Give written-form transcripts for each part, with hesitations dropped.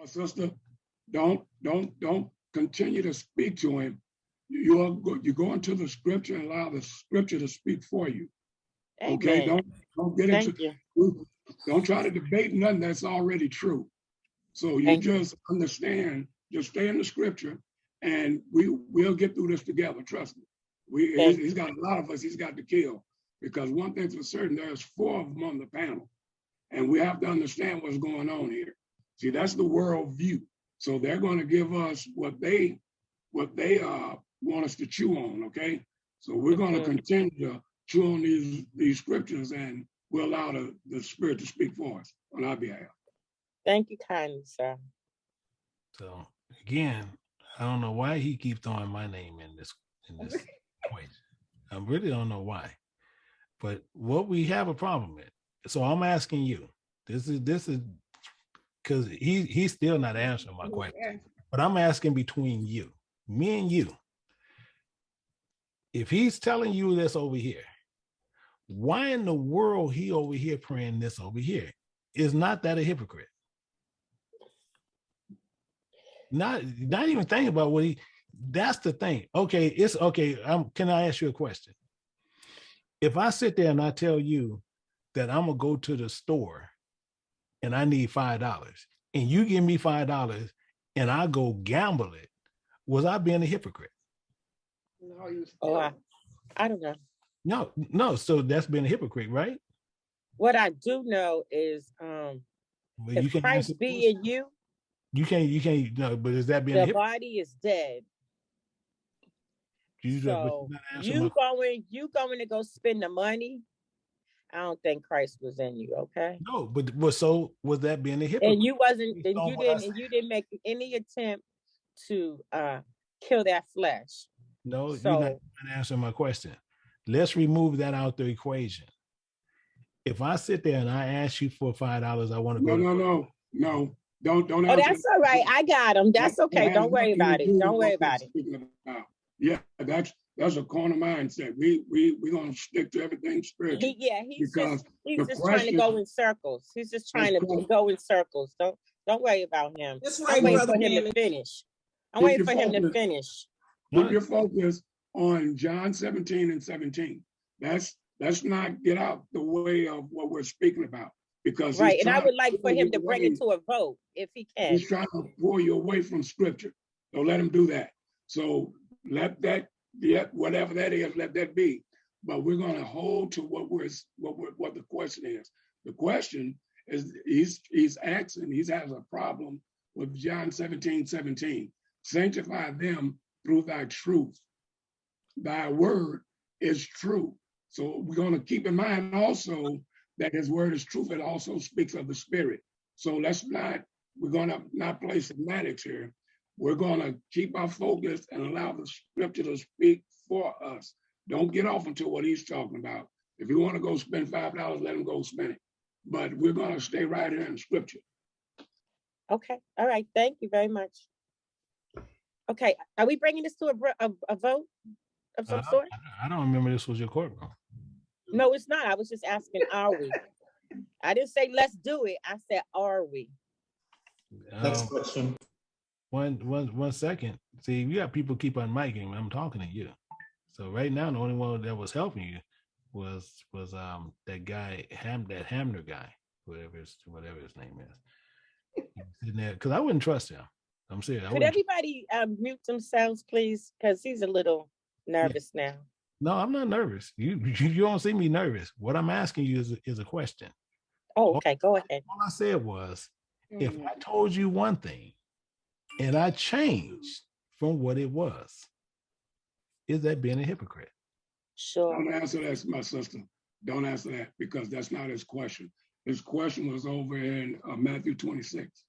My sister, don't continue to speak to him. You go into the scripture and allow the scripture to speak for you. Amen. Okay, don't get Thank into you. don't try to debate nothing that's already true. So you just understand, just stay in the scripture, and we'll get through this together. Trust me. He's got a lot of us he's got to kill, because one thing's for certain, there's 4 of them on the panel, and we have to understand what's going on here. See, that's the world view. So they're going to give us what they want us to chew on. Okay, so we're going to continue to chew on these scriptures, and we'll allow the Spirit to speak for us on our behalf. Thank you kindly, sir. So again, I don't know why he keeps throwing my name in this equation. I really don't know why. But what we have a problem with. So I'm asking you. This is because he's still not answering my question. But I'm asking between you, me and you. If he's telling you this over here, why in the world he over here praying this over here? Is not that a hypocrite? Not even think about what that's the thing. Okay, it's okay. Can I ask you a question? If I sit there and I tell you that I'm gonna go to the store and I need $5, and you give me $5 and I go gamble it, was I being a hypocrite? No, I don't know. No. So that's being a hypocrite, right? What I do know is, if Christ be in you, you can't. No, but is that being a hypocrite? The body is dead. So you going to go spend the money? I don't think Christ was in you. Okay. No, but so was that being a hypocrite? And you didn't make any attempt to kill that flesh. No, you're not answering my question. Let's remove that out the equation. If I sit there and I ask you for $5, I want to go. No. Don't. Oh, that's all right. I got him. That's okay. Don't worry about it. Don't worry about it. Yeah, that's a corner mindset. We're gonna stick to everything spiritual. He's just trying to go in circles. He's just trying to go in circles. Don't worry about him. I'm waiting for him to finish. Keep your focus on John 17 and 17. Let's not get out the way of what we're speaking about, because and I would like for him to bring it to a vote if he can. He's trying to pull you away from scripture. Don't let him do that. So let that, whatever that is, let that be. But we're going to hold to what the question is. The question is, he's asking, he has a problem with John 17:17. Sanctify them through thy truth. Thy word is true. So we're going to keep in mind also that his word is truth. It also speaks of the Spirit. So we're going to not play semantics here. We're going to keep our focus and allow the scripture to speak for us. Don't get off into what he's talking about. If you want to go spend $5, let him go spend it. But we're going to stay right here in scripture. Okay. All right. Thank you very much. Okay. Are we bringing this to a vote of some sort? I don't remember this was your courtroom. No, it's not. I was just asking, are we? I didn't say let's do it. I said, are we? Next question. One second. See, you got people keep on micing. I'm talking to you. So right now, the only one that was helping you was that guy, that Hamner guy, whatever his name is. Sitting there, because I wouldn't trust him. I'm serious. Could everybody mute themselves, please? Because he's a little nervous now. No, I'm not nervous. You don't see me nervous. What I'm asking you is a question. Oh, okay. Go ahead. All I said was, if I told you one thing and I changed from what it was, is that being a hypocrite? Sure. Don't answer that, my sister. Don't answer that, because that's not his question. His question was over in Matthew 26.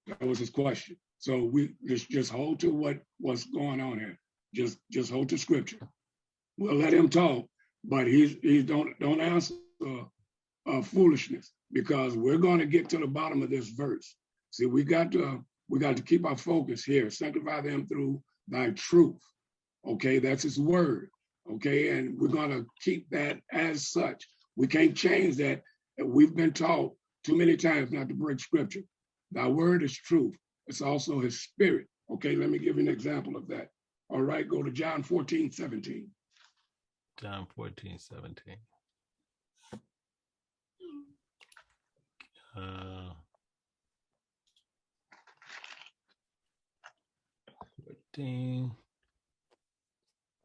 That was his question. So we just hold to what's going on here. Just hold to scripture. We'll let him talk, but he don't answer foolishness, because we're going to get to the bottom of this verse. See, we got to keep our focus here. Sanctify them through thy truth. Okay, that's his word. Okay, and we're going to keep that as such. We can't change that. We've been taught too many times not to break scripture. Thy word is truth. It's also his spirit. Okay, let me give you an example of that. All right, go to John 14:17. John 14:17. 14.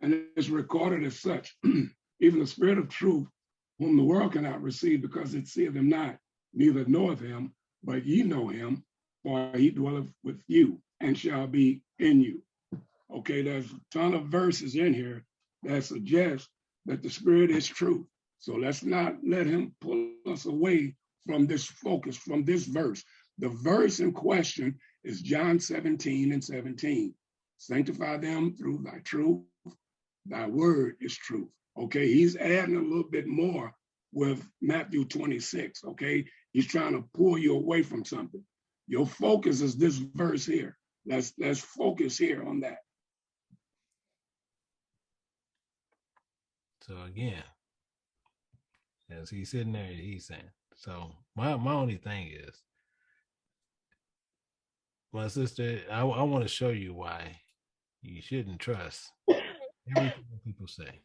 And it's recorded as such. Even the spirit of truth, whom the world cannot receive because it seeth him not, neither knoweth him, but ye know him, for he dwelleth with you and shall be in you. Okay, there's a ton of verses in here that suggest that the spirit is truth. So let's not let him pull us away from this focus, from this verse. The verse in question is John 17:17. Sanctify them through thy truth. Thy word is truth. Okay, he's adding a little bit more with Matthew 26. Okay, he's trying to pull you away from something. Your focus is this verse here. Let's focus here on that. So again, as he's sitting there, he's saying. So my only thing is, my sister, I want to show you why you shouldn't trust everything people say.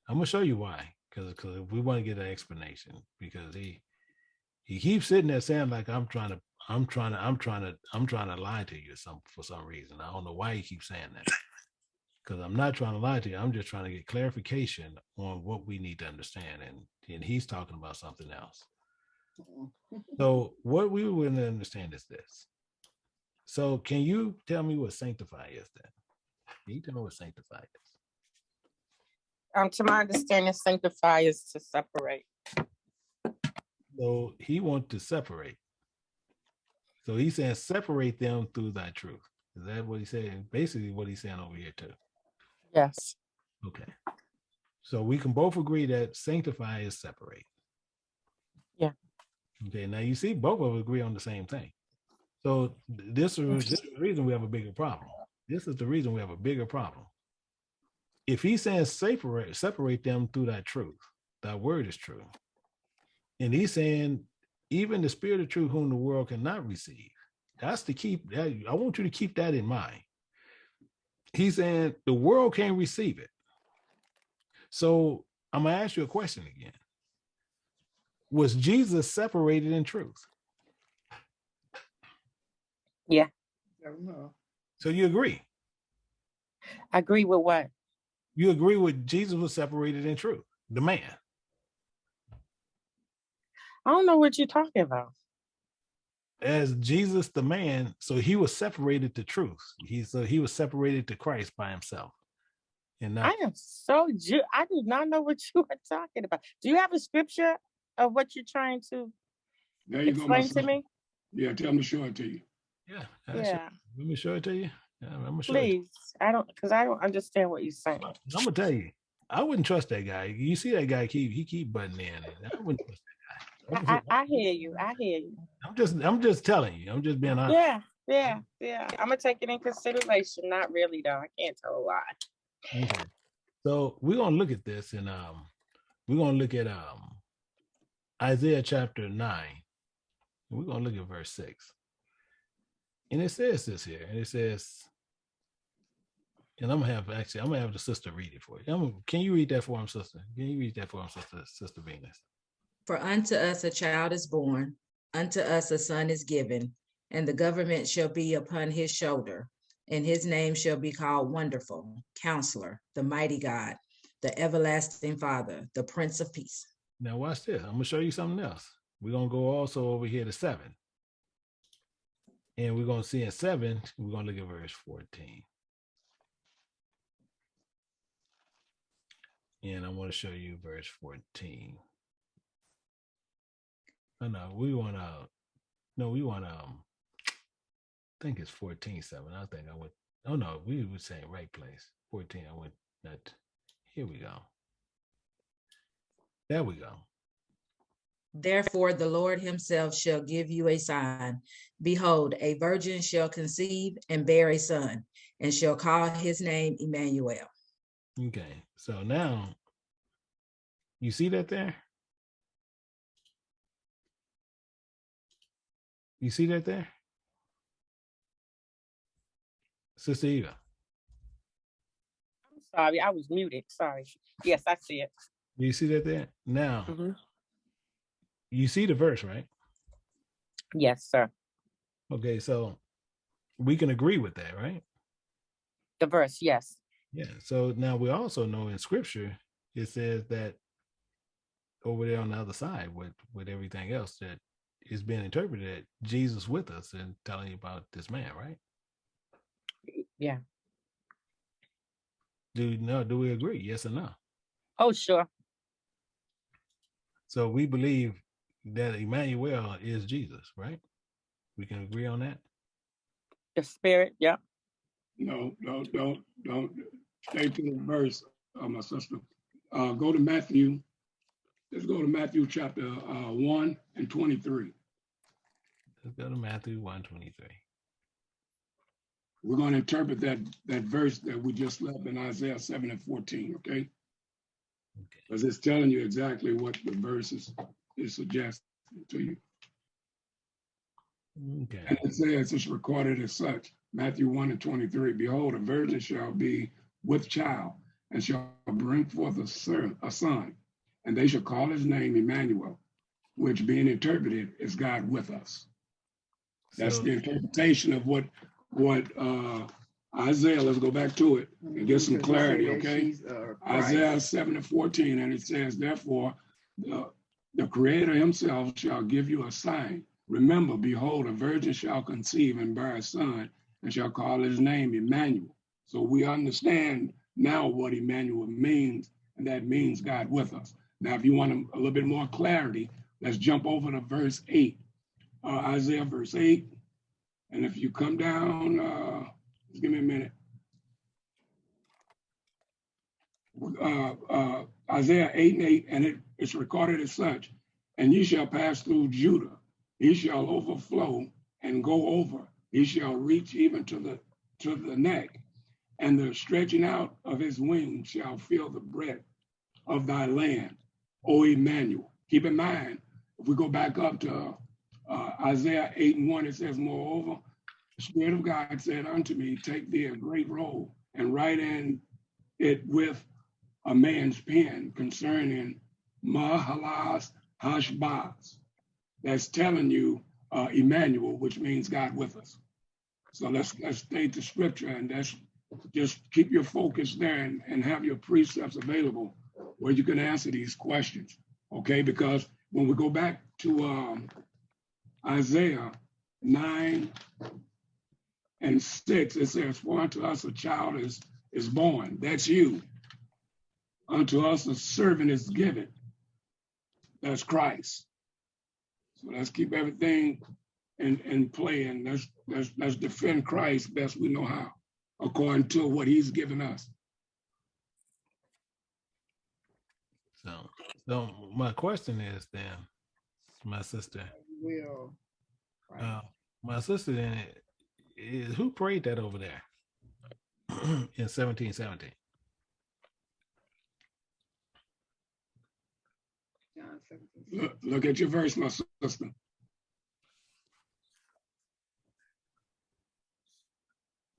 I'm gonna show you why, because we want to get an explanation, because he keeps sitting there saying like I'm trying to lie to you for some reason. I don't know why he keeps saying that. Because I'm not trying to lie to you. I'm just trying to get clarification on what we need to understand. And he's talking about something else. So what we want to understand is this. So can you tell me what sanctify is then? Can you tell me what sanctify is? To my understanding, sanctify is to separate. So he wants to separate. So he's saying separate them through thy truth. Is that what he's saying? Basically what he's saying over here too. Yes. Okay. So we can both agree that sanctify is separate. Yeah. Okay. Now you see, both of us agree on the same thing. So this is the reason we have a bigger problem. This is the reason we have a bigger problem. If he's saying separate them through that truth, that word is true. And he's saying, even the spirit of truth whom the world cannot receive. That's to keep that. I want you to keep that in mind. He's saying the world can't receive it. So I'm going to ask you a question again. Was Jesus separated in truth? Yeah. So you agree? I agree with what? You agree with Jesus was separated in truth, the man. I don't know what you're talking about. As Jesus, the man, so he was separated to truth. He was separated to Christ by himself. And not, I am I do not know what you are talking about. Do you have a scripture of what you're trying to There you explain go, to me? Yeah, tell me to show it to you. yeah. Let me show it to you. Yeah, I'm gonna show Please. I don't understand what you're saying. I'm gonna tell you, I wouldn't trust that guy. You see that guy keep butting in. I wouldn't trust that guy. I hear you. I'm just telling you. I'm just being honest. Yeah. I'm gonna take it in consideration. Not really though. I can't tell a lie. Okay. So we're gonna look at this, and we're gonna look at Isaiah chapter 9. We're gonna look at verse 6. And it says this here, and it says, and I'm gonna have the sister read it for you. Can you read that for him, sister? Can you read that for him, sister Venus? For unto us a child is born, unto us a son is given, and the government shall be upon his shoulder, and his name shall be called Wonderful, Counselor, the Mighty God, the Everlasting Father, the Prince of Peace. Now watch this. I'm gonna show you something else. We're gonna go also over here to 7. And we're gonna see in 7, we're gonna look at verse 14. And I want to show you verse 14. Oh no, we want I think it's 14:7. I think I went, oh no, we were saying right place. 14, I went that. Here we go. There we go. Therefore, the Lord himself shall give you a sign. Behold, a virgin shall conceive and bear a son, and shall call his name Emmanuel. Okay, so now you see that there? You see that there? Sister Eva. I'm sorry, I was muted. Sorry. Yes, I see it. Do you see that there? Now, Mhm. you see the verse, right? Yes, sir. Okay, so we can agree with that, right? The verse, yes. Yeah. So now we also know in scripture, it says that over there on the other side with everything else that is being interpreted, Jesus with us and telling you about this man, right? Yeah. Do we agree? Yes or no? Oh, sure. So we believe that Emmanuel is Jesus, right? We can agree on that. The spirit, yeah. No, don't stay to the verse, my sister. Go to Matthew. Let's go to Matthew chapter 1 and 23. Let's go to Matthew 1:23. We're going to interpret that verse that we just left in Isaiah 7 and 14, okay? Okay. Because it's telling you exactly what the verse is suggesting to you. Okay. And it says, it's recorded as such, Matthew 1 and 23, behold, a virgin shall be with child and shall bring forth a son, and they shall call his name Emmanuel, which being interpreted is God with us. That's So the interpretation of what Isaiah, let's go back to it and get some clarity, okay? Isaiah 7 and 14, and it says, therefore, the Creator himself shall give you a sign. Remember, behold, a virgin shall conceive and bear a son, and shall call his name Emmanuel. So we understand now what Emmanuel means, and that means God with us. Now, if you want a little bit more clarity, let's jump over to verse 8. Isaiah verse 8. And if you come down, just give me a minute. Isaiah 8 and 8, and it's recorded as such. And ye shall pass through Judah. He shall overflow and go over. He shall reach even to the neck. And the stretching out of his wings shall fill the breadth of thy land, O Emmanuel. Keep in mind, if we go back up to Isaiah 8 and 1, it says, moreover, the Spirit of God said unto me, take thee a great roll and write in it with a man's pen concerning Mahalas Hashbaz. That's telling you Emmanuel, which means God with us. So let's stay to scripture, and that's just keep your focus there and have your precepts available where you can answer these questions, okay? Because when we go back to Isaiah 9 and 6, it says, for unto us a child is born. That's you. Unto us a servant is given. That's Christ. So let's keep everything in play, and let's defend Christ best we know how, according to what he's given us. So my question is then, my sister. My sister then is who prayed that over there in 1717? Look at your verse, my sister.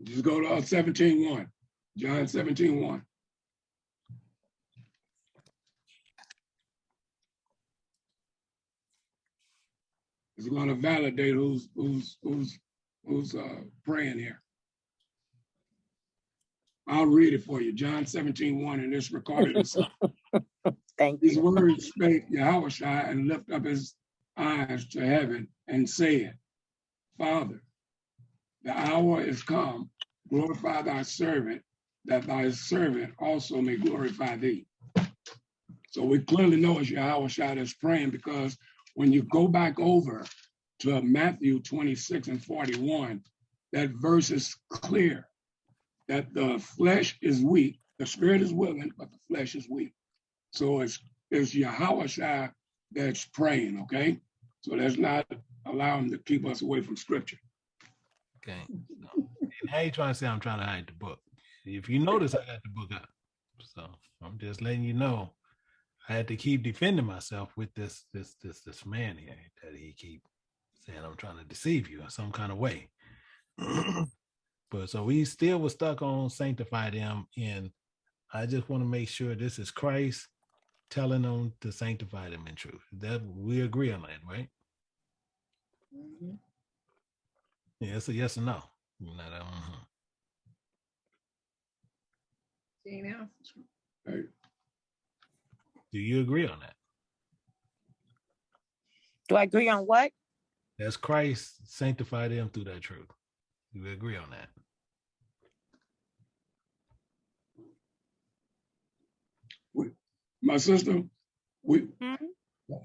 Just go to 17:1, John 17:1. It's going to validate who's praying here. I'll read it for you. John 17:1, and it's recorded. Thank These you. words spake Yahushua and lift up his eyes to heaven and said, Father, the hour is come, glorify thy servant, that thy servant also may glorify thee. So we clearly know it's Yahushua that's praying, because when you go back over to Matthew 26 and 41, that verse is clear that the flesh is weak, the spirit is willing, but the flesh is weak. So it's Yahushua that's praying, okay? So let's not allow him to keep us away from scripture. Okay. So, and how you trying to say I'm trying to hide the book? If you notice, I got the book up. So I'm just letting you know I had to keep defending myself with this man here that he keep saying I'm trying to deceive you in some kind of way. But so we still were stuck on sanctify them, and I just want to make sure this is Christ telling them to sanctify them in truth. That we agree on that, right? Mhm. Yeah, it's a yes or no. Not a, Gina? Hey, Do you agree on that? Do I agree on what? That's Christ sanctify them through that truth. Do we agree on that? my sister, we Mhm.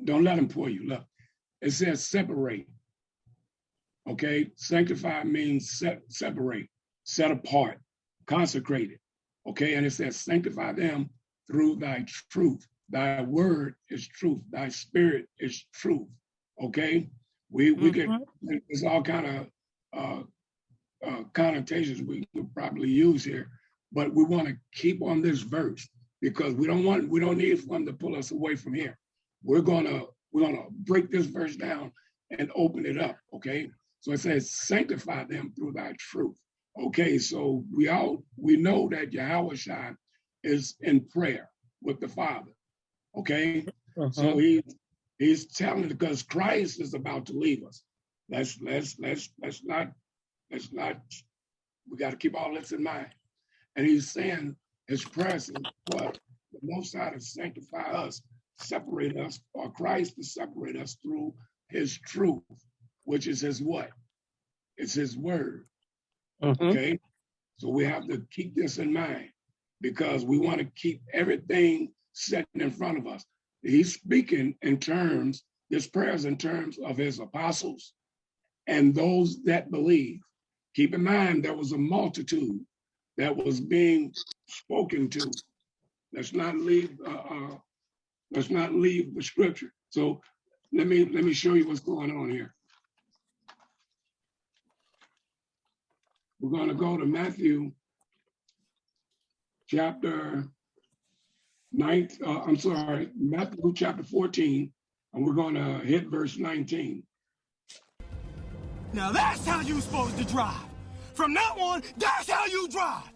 don't let them pour you. Look, it says separate. Okay, sanctify means separate, set apart, consecrated. Okay, and it says sanctify them through thy truth. Thy word is truth. Thy spirit is truth. Okay, we get there's all kind of connotations we could probably use here, but we want to keep on this verse because we don't need for them to pull us away from here. We're gonna break this verse down and open it up. Okay, so it says sanctify them through thy truth. Okay, so we know that Yahushua is in prayer with the Father. Okay, so he's telling, because Christ is about to leave us. Let's not. We got to keep all this in mind. And he's saying his prayer is what the Most High to sanctify us, separate us, or Christ to separate us through his truth, which is his what? It's his word. Okay, so we have to keep this in mind because we want to keep everything set in front of us. He's speaking in terms, this prayer is in terms of his apostles and those that believe. Keep in mind, there was a multitude that was being spoken to. Let's not leave the scripture. So let me show you what's going on here. We're going to go to Matthew chapter 9. Matthew chapter 14, and we're going to hit verse 19. Now that's how you're supposed to drive. From now on, that's how you drive.